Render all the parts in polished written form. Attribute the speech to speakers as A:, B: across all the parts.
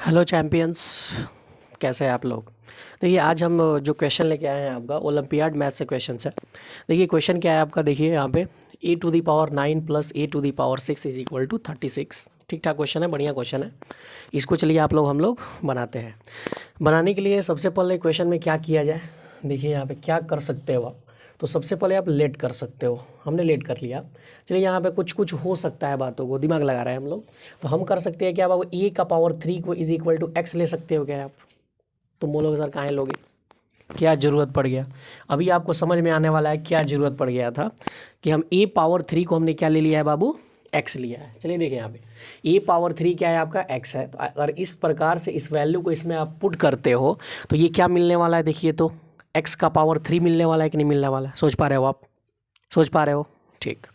A: Hello champions, कैसे हैं आप लोग। देखिए आज हम जो क्वेश्चन लेके आए हैं आपका ओलंपियाड मैथ से क्वेश्चन है। देखिए क्वेश्चन क्या है आपका, देखिए यहाँ पे a⁹ plus a⁶ is equal to 36। ठीक ठाक क्वेश्चन है, बढ़िया क्वेश्चन है। इसको चलिए हम लोग बनाते हैं। बनाने के लिए सबसे पहले क्वेश्चन में क्या किया जाए, देखिए यहाँ पे क्या कर सकते हो आप। तो सबसे पहले आप लेट कर सकते हो, हमने लेट कर लिया। चलिए यहाँ पे कुछ कुछ हो सकता है, बातों को दिमाग लगा रहे हैं हम लोग। तो हम कर सकते हैं क्या बाबू, a⁴ को इज इक्वल टू x ले सकते हो क्या आप। तुम बोलोगे सर कहाँ लोगे, क्या ज़रूरत पड़ गया। अभी आपको समझ में आने वाला है क्या ज़रूरत पड़ गया था कि हम a⁴ को हमने क्या ले लिया है बाबू, x लिया है। चलिए देखिए यहाँ पे a⁴ क्या है आपका, x है। तो अगर इस प्रकार से इस वैल्यू को इसमें आप पुट करते हो तो ये क्या मिलने वाला है, देखिए तो x का पावर 3 मिलने वाला है कि नहीं मिलने वाला है। सोच पा रहे हो आप, सोच पा रहे हो, ठीक।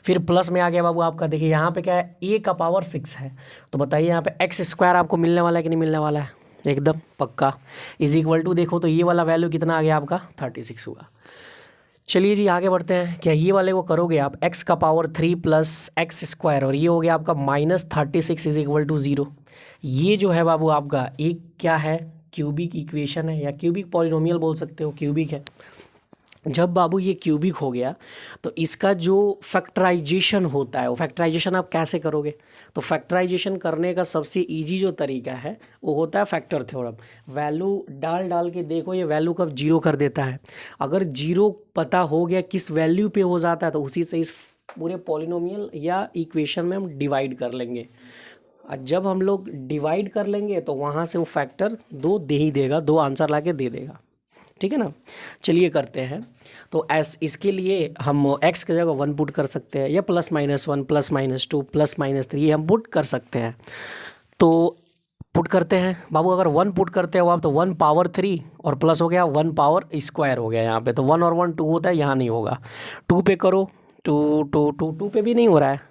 A: फिर प्लस में आ गया बाबू आपका, देखिए यहाँ पे क्या है, a⁴ है। तो बताइए यहाँ पे x² आपको मिलने वाला है कि नहीं मिलने वाला है, एकदम पक्का। इज इक्वल टू देखो तो ये वाला वैल्यू कितना आ गया आपका, 36 हुआ। चलिए जी आगे बढ़ते हैं। क्या ये वाले को करोगे आप, x⁴ प्लस x² और ये हो गया आपका -36 इज इक्वल टू 0। ये जो है बाबू आपका एक क्या है, क्यूबिक इक्वेशन है या क्यूबिक पॉलिनोमियल बोल सकते हो, क्यूबिक है। जब बाबू ये क्यूबिक हो गया तो इसका जो फैक्टराइजेशन होता है, वो फैक्टराइजेशन आप कैसे करोगे। तो फैक्टराइजेशन करने का सबसे इजी जो तरीका है वो होता है फैक्टर थ्योरम। वैल्यू डाल डाल के देखो ये वैल्यू कब जीरो कर देता है। अगर जीरो पता हो गया किस वैल्यू पे हो जाता है तो उसी से इस पूरे पॉलिनोमियल या इक्वेशन में हम डिवाइड कर लेंगे। और जब हम लोग डिवाइड कर लेंगे तो वहाँ से वो फैक्टर 2 दे ही देगा, 2 आंसर ला के दे देगा, ठीक है ना। चलिए करते हैं। तो इसके लिए हम x की जगह 1 पुट कर सकते हैं या +-1 +-2 +-3 ये हम पुट कर सकते हैं। तो पुट करते हैं बाबू, अगर 1 पुट करते हो आप तो 1⁴ और प्लस हो गया 1² हो गया यहाँ पे। तो 1 और 1 2 होता है, यहाँ नहीं होगा। 2 पे करो, 2 पे भी नहीं हो रहा है।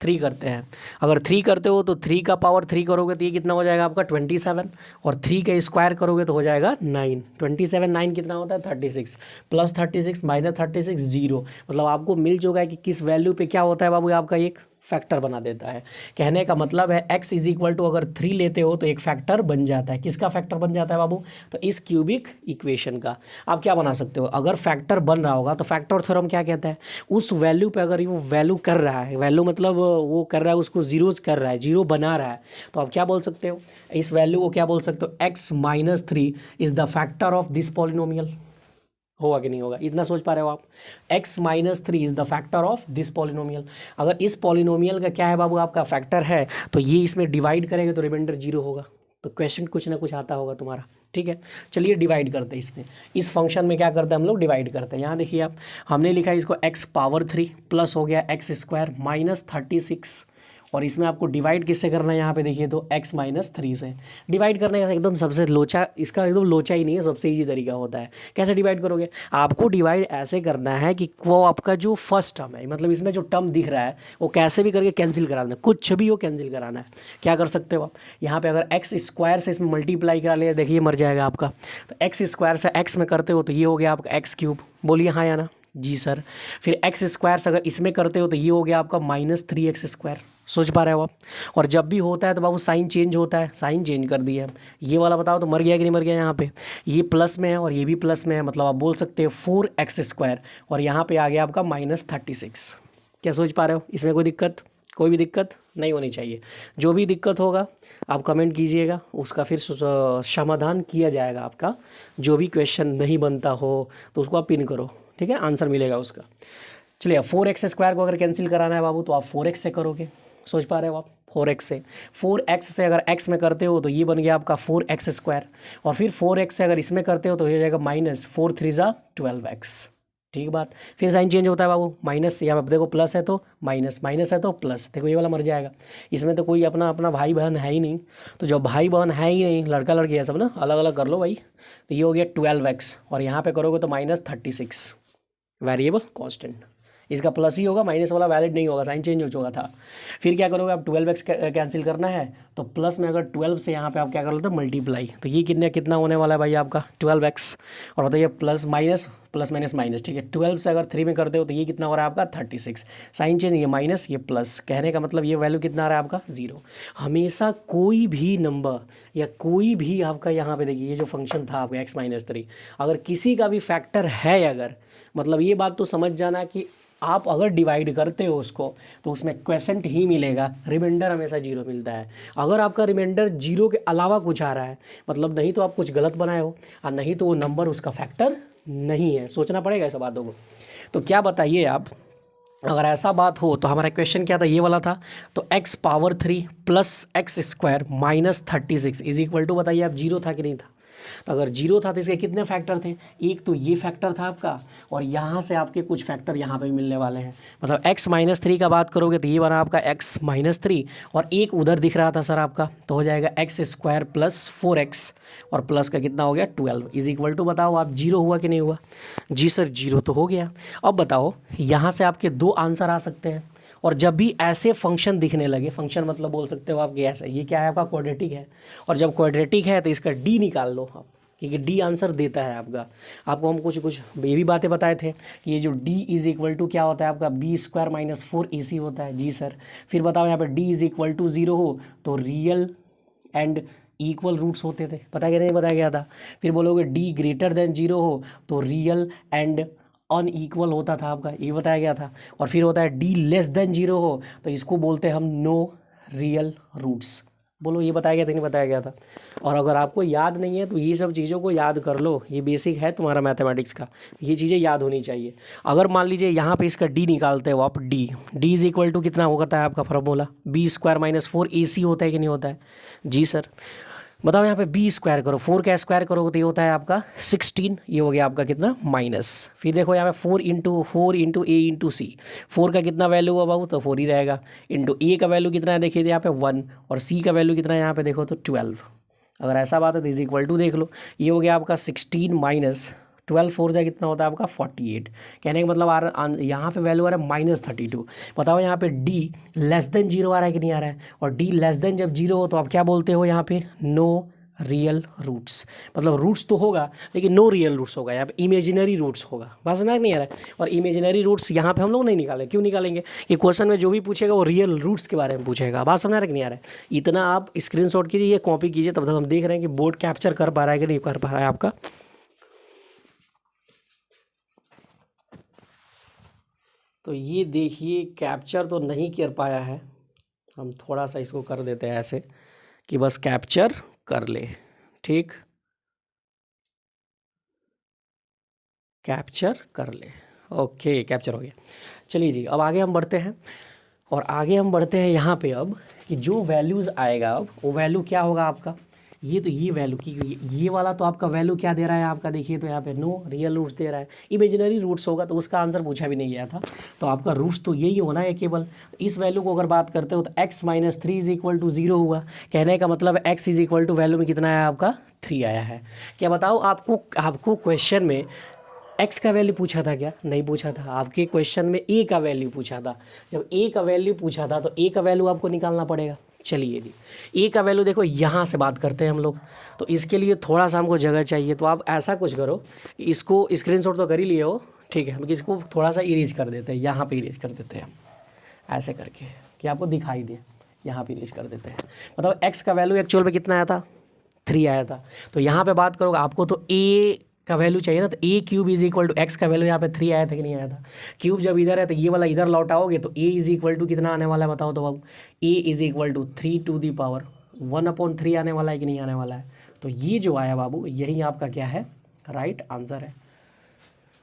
A: 3 करते हैं, अगर 3 करते हो तो 3 का पावर 3 करोगे तो ये कितना हो जाएगा आपका 27 और 3 का स्क्वायर करोगे तो हो जाएगा 9। 27 9 कितना होता है 36 +36 -36 0। मतलब आपको मिल चुका है कि किस वैल्यू पे क्या होता है बाबू, आपका एक फैक्टर बना देता है। कहने का मतलब है x इज इक्वल टू अगर 3 लेते हो तो एक फैक्टर बन जाता है। किसका फैक्टर बन जाता है बाबू, तो इस क्यूबिक इक्वेशन का। आप क्या बना सकते हो, अगर फैक्टर बन रहा होगा तो फैक्टर थ्योरम क्या कहता है, उस वैल्यू पे अगर वो वैल्यू कर रहा है, वैल्यू मतलब वो कर रहा है उसको जीरोज कर रहा है, जीरो बना रहा है, तो आप क्या बोल सकते हो, इस वैल्यू को क्या बोल सकते हो, x-3 is the factor of this polynomial. होगा कि नहीं होगा, इतना सोच पा रहे हो आप। x-3 is the factor of this polynomial. अगर इस पॉलिनोमियल का क्या है बाबू, आपका फैक्टर है, तो ये इसमें डिवाइड करेंगे तो रिमाइंडर 0 होगा। तो क्वेश्चन कुछ ना कुछ आता होगा तुम्हारा, ठीक है। चलिए डिवाइड करते हैं इसमें, इस फंक्शन में क्या करते हैं हम लोग, डिवाइड करते हैं। यहाँ देखिए आप, हमने लिखा है इसको x⁴ प्लस हो गया x² -36 और इसमें आपको डिवाइड किससे करना है, यहाँ पे देखिए तो x-3 से डिवाइड करने का एकदम सबसे लोचा, इसका एकदम लोचा ही नहीं है, सबसे इजी तरीका होता है। कैसे डिवाइड करोगे, आपको डिवाइड ऐसे करना है कि वो आपका जो फर्स्ट टर्म है, मतलब इसमें जो टर्म दिख रहा है वो कैसे भी करके कैंसिल करा देना, कुछ भी हो कैंसिल कराना है। क्या कर सकते हो आप, यहाँ पे अगर x² से इसमें मल्टीप्लाई करा लिया, देखिए मर जाएगा आपका। तो x² से x में करते हो तो ये हो गया आपका x³, बोलिए हाँ या ना, जी सर। फिर x² से अगर इसमें करते हो तो ये हो गया आपका -3x²। सोच पा रहे हो आप। और जब भी होता है तो बाबू साइन चेंज होता है, साइन चेंज कर दिया। ये वाला बताओ तो मर गया कि नहीं मर गया, यहाँ पे ये प्लस में है और ये भी प्लस में है, मतलब आप बोल सकते हो 4x² और यहाँ पे आ गया आपका -36। क्या सोच पा रहे हो, इसमें कोई दिक्कत, कोई भी दिक्कत नहीं होनी चाहिए। जो भी दिक्कत होगा आप कमेंट कीजिएगा, उसका फिर समाधान किया जाएगा। आपका जो भी क्वेश्चन नहीं बनता हो तो उसको आप पिन करो, ठीक है, आंसर मिलेगा उसका। चलिए 4x² को अगर कैंसिल कराना है बाबू तो आप 4x से करोगे। सोच पा रहे हो आप, 4x से, 4x से अगर x में करते हो तो ये बन गया आपका 4x² और फिर 4x से अगर इसमें करते हो तो हो जाएगा -4×3=12x। ठीक बात। फिर साइन चेंज होता है बाबू, माइनस, यहाँ पे देखो प्लस है तो माइनस, माइनस है तो प्लस, देखो ये वाला मर जाएगा। इसमें तो कोई अपना अपना भाई बहन है ही नहीं, तो जब भाई बहन है ही नहीं, लड़का लड़की है सब ना, अलग अलग कर लो भाई। तो ये हो गया 12x और यहाँ पे करोगे तो -36 वेरिएबल कांस्टेंट। इसका प्लस ही होगा, माइनस वाला वैलिड नहीं होगा, साइन चेंज हो चुका था। फिर क्या करोगे आप, 12x कैंसिल करना है तो प्लस में अगर 12 से यहाँ पे आप क्या कर लेते हो मल्टीप्लाई, तो ये कितना होने वाला है भाई आपका 12x। और बताइए plus minus plus minus minus, ठीक है। 12 से अगर 3 में करते हो तो ये कितना हो रहा है आपका 36। साइन चेंज, ये माइनस ये प्लस, कहने का मतलब ये वैल्यू कितना आ रहा है आपका 0। हमेशा कोई भी नंबर या कोई भी आपका यहाँ पे देखिए ये जो फंक्शन था आपका x-3, अगर किसी का भी फैक्टर है, अगर मतलब ये बात तो समझ जाना कि आप अगर डिवाइड करते हो उसको तो उसमें क्वेसेंट ही मिलेगा, रिमाइंडर हमेशा 0 मिलता है। अगर आपका रिमाइंडर 0 के अलावा कुछ आ रहा है मतलब नहीं तो आप कुछ गलत बनाए हो और नहीं तो वो नंबर उसका फैक्टर नहीं है। सोचना पड़ेगा ऐसा बातों को। तो क्या बताइए आप, अगर ऐसा बात हो तो हमारा क्वेश्चन क्या था, ये वाला था। तो x⁴ plus x² minus 36 is equal to, बताइए आप 0 था कि नहीं था। तो अगर 0 था तो इसके कितने फैक्टर थे, एक तो ये फैक्टर था आपका और यहाँ से आपके कुछ फैक्टर यहाँ पे भी मिलने वाले हैं। मतलब x-3 का बात करोगे तो ये बना आपका x-3 और एक उधर दिख रहा था सर आपका, तो हो जाएगा x² प्लस 4x और प्लस का कितना हो गया 12 इज इक्वल टू, बताओ आप 0 हुआ कि नहीं हुआ। जी सर 0 तो हो गया। अब बताओ यहाँ से आपके 2 आंसर आ सकते हैं और जब भी ऐसे फंक्शन दिखने लगे, फंक्शन मतलब बोल सकते हो आप कि ऐसा, ये क्या है आपका क्वाड्रेटिक है, और जब क्वाड्रेटिक है तो इसका डी निकाल लो आप, क्योंकि डी आंसर देता है आपका। आपको हम कुछ ये भी बातें बताए थे कि ये जो डी इज इक्वल टू क्या होता है आपका b² माइनस 4ac होता है। जी सर। फिर बताओ यहाँ पे डी इज इक्वल टू 0 हो तो रियल एंड इक्वल रूट्स होते थे, पता क्या नहीं बताया गया था। फिर बोलोगे डी ग्रेटर देन 0 हो तो रियल एंड अनइक्वल होता था आपका, ये बताया गया था। और फिर होता है डी लेस देन 0 हो तो इसको बोलते हैं हम नो रियल रूट्स। बोलो ये बताया गया था नहीं बताया गया था। और अगर आपको याद नहीं है तो ये सब चीज़ों को याद कर लो, ये बेसिक है तुम्हारा मैथमेटिक्स का, ये चीज़ें याद होनी चाहिए। अगर मान लीजिए यहाँ पे इसका डी निकालते हो आप, डी इज इक्वल टू कितना होता है आपका फॉर्मूला, b² माइनस 4ac होता है कि नहीं होता है। जी सर। बताओ यहाँ पे b² करो, 4 का स्क्वायर करोगे तो ये होता है आपका 16, ये हो गया आपका कितना माइनस। फिर देखो यहाँ पे 4 इंटू a इंटू सी, 4 का कितना वैल्यू हुआ बाबू तो 4 ही रहेगा, इंटू a का वैल्यू कितना है देखिए यहाँ पे 1 और c का वैल्यू कितना है यहाँ पे देखो तो 12। अगर ऐसा बात है तो इज इक्वल टू देख लो, ये हो गया आपका 16 माइनस 12 4 जा कितना होता है आपका 48। कहने का मतलब यहाँ पे वैल्यू आ रहा है -32। बताओ यहाँ पे d लेस देन 0 आ रहा है कि नहीं आ रहा है, और d लेस देन जब 0 हो तो आप क्या बोलते हो यहाँ पे नो रियल रूट्स। मतलब रूट्स तो होगा लेकिन नो रियल रूट्स होगा, यहाँ पे इमेजिनरी रूट्स होगा। बात समझ नहीं आ रहा है। और इमेजिनरी रूट्स यहाँ पे हम लोग नहीं निकाले, क्यों निकालेंगे कि क्वेश्चन में जो भी पूछेगा वो रियल रूट्स के बारे में पूछेगा। बात समझ आ रहा है कि नहीं आ रहा है। इतना आप स्क्रीनशॉट कीजिए, ये कॉपी कीजिए, तब तक हम देख रहे हैं कि बोर्ड कैप्चर कर पा रहा है कि नहीं कर पा रहा है आपका। तो ये देखिए कैप्चर तो नहीं कर पाया है, हम थोड़ा सा इसको कर देते हैं ऐसे कि बस कैप्चर कर ले, ठीक, कैप्चर कर ले, ओके कैप्चर हो गया। चलिए जी अब आगे हम बढ़ते हैं, और आगे हम बढ़ते हैं यहाँ पे अब कि जो वैल्यूज़ आएगा अब वो वैल्यू क्या होगा आपका, ये तो ये वैल्यू की ये वाला तो आपका वैल्यू क्या दे रहा है आपका, देखिए तो यहाँ पे नो रियल रूट्स दे रहा है। इमेजिनरी रूट्स होगा तो उसका आंसर पूछा भी नहीं गया था, तो आपका रूट्स तो यही होना है केवल। इस वैल्यू को अगर बात करते हो तो x-3 इज इक्वल टू 0 हुआ, कहने का मतलब x is equal to value में कितना आया आपका 3 आया है। क्या बताओ आपको क्वेश्चन में x का वैल्यू पूछा था क्या, नहीं पूछा था। आपके क्वेश्चन में a का वैल्यू पूछा था, जब a का वैल्यू पूछा था तो a का वैल्यू आपको निकालना पड़ेगा। चलिए जी a का वैल्यू देखो यहाँ से बात करते हैं हम लोग, तो इसके लिए थोड़ा सा हमको जगह चाहिए। तो आप ऐसा कुछ करो कि इसको स्क्रीनशॉट तो कर ही लिए हो, ठीक है, हम इसको थोड़ा सा इरेज कर देते हैं, यहाँ पे इरेज कर देते हैं ऐसे करके कि आपको दिखाई दे, यहाँ पे इरेज कर देते हैं। मतलब x का वैल्यू एक्चुअल में कितना आया था 3 आया था, तो यहाँ पे बात करोगे आपको तो a का वैल्यू चाहिए ना, तो a³ is equal to x का वैल्यू यहाँ पे 3 आया था कि नहीं आया था। क्यूब जब इधर है तो ये वाला इधर लौटाओगे तो a इज इक्वल टू कितना आने वाला है बताओ तो बाबू, a is equal to 3 to the power 1/3 आने वाला है कि नहीं आने वाला है। तो ये जो आया बाबू यही आपका क्या है राइट आंसर है।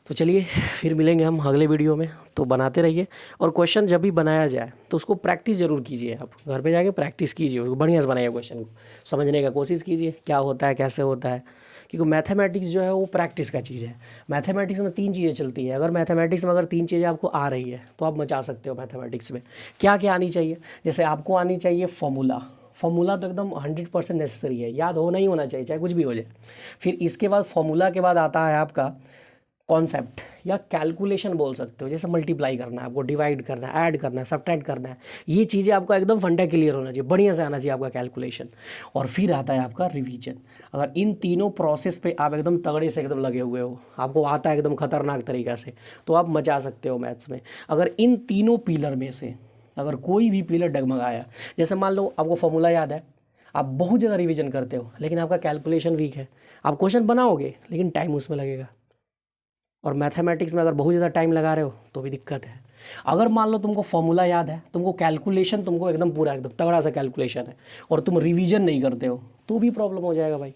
A: तो चलिए फिर मिलेंगे हम अगले वीडियो में, तो बनाते रहिए। और क्वेश्चन जब भी बनाया जाए तो उसको प्रैक्टिस ज़रूर कीजिए, आप घर पे जाके प्रैक्टिस कीजिए, उसको बढ़िया से बनाइए, क्वेश्चन को समझने का कोशिश कीजिए क्या होता है कैसे होता है, क्योंकि मैथमेटिक्स जो है वो प्रैक्टिस का चीज़ है। मैथमेटिक्स में 3 चीज़ें चलती है, अगर मैथमेटिक्स में अगर 3 चीज़ें आपको आ रही है तो आप मचा सकते हो मैथमेटिक्स में। क्या क्या आनी चाहिए, जैसे आपको आनी चाहिए फॉर्मूला तो एकदम 100% नेसेसरी है, याद होना ही होना चाहिए चाहे कुछ भी हो जाए। फिर इसके बाद फॉर्मूला के बाद आता है आपका कॉन्सेप्ट या कैलकुलेशन बोल सकते हो, जैसे मल्टीप्लाई करना है आपको, डिवाइड करना है, ऐड करना है, सब्ट्रैक्ट करना है, ये चीज़ें आपका एकदम फंडा क्लियर होना चाहिए, बढ़िया से आना चाहिए आपका कैलकुलेशन। और फिर आता है आपका रिवीजन। अगर इन तीनों प्रोसेस पे आप एकदम तगड़े से एकदम लगे हुए हो, आपको आता है एकदम खतरनाक तरीक़ा से, तो आप मचा सकते हो मैथ्स में। अगर इन तीनों पिलर में से अगर कोई भी पिलर डगमगाया, जैसे मान लो आपको फॉर्मूला याद है, आप बहुत ज़्यादा रिवीजन करते हो लेकिन आपका कैलकुलेशन वीक है, आप क्वेश्चन बनाओगे लेकिन टाइम उसमें लगेगा। और मैथमेटिक्स में अगर बहुत ज़्यादा टाइम लगा रहे हो तो भी दिक्कत है। अगर मान लो तुमको फॉर्मूला याद है, तुमको कैलकुलेशन तुमको एकदम पूरा एकदम तगड़ा सा कैलकुलेशन है, और तुम रिवीजन नहीं करते हो, तो भी प्रॉब्लम हो जाएगा भाई।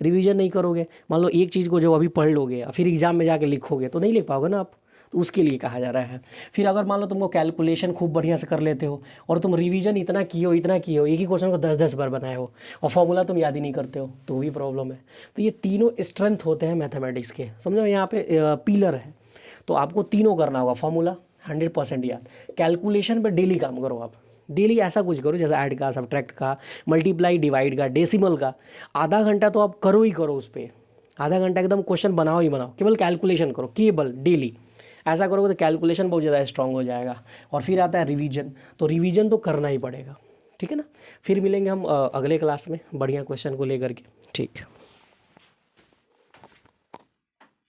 A: रिवीजन नहीं करोगे, मान लो एक चीज़ को जो अभी पढ़ लोगे फिर एग्जाम में जाके लिखोगे तो नहीं लिख पाओगे ना आप, तो उसके लिए कहा जा रहा है। फिर अगर मान लो तुमको कैलकुलेशन खूब बढ़िया से कर लेते हो और तुम रिवीजन इतना किए हो, एक ही क्वेश्चन को 10-10 बार बनाए हो और फॉर्मूला तुम याद ही नहीं करते हो, तो भी प्रॉब्लम है। तो ये तीनों स्ट्रेंथ होते हैं मैथमेटिक्स के, समझो यहाँ पे पिलर है। तो आपको तीनों करना होगा, फॉर्मूला 100% याद, कैलकुलेशन पे डेली काम करो आप, डेली ऐसा कुछ करो जैसे ऐड का, सब्ट्रैक्ट का, मल्टीप्लाई डिवाइड का, डेसिमल का, आधा घंटा तो आप करो ही करो उस पर, आधा घंटा एकदम क्वेश्चन बनाओ ही बनाओ, केवल कैलकुलेशन करो, केवल डेली ऐसा करोगे तो कैलकुलेशन बहुत ज़्यादा स्ट्रांग हो जाएगा। और फिर आता है रिवीजन, तो रिवीजन तो करना ही पड़ेगा, ठीक है ना। फिर मिलेंगे हम अगले क्लास में बढ़िया क्वेश्चन को लेकर के, ठीक है।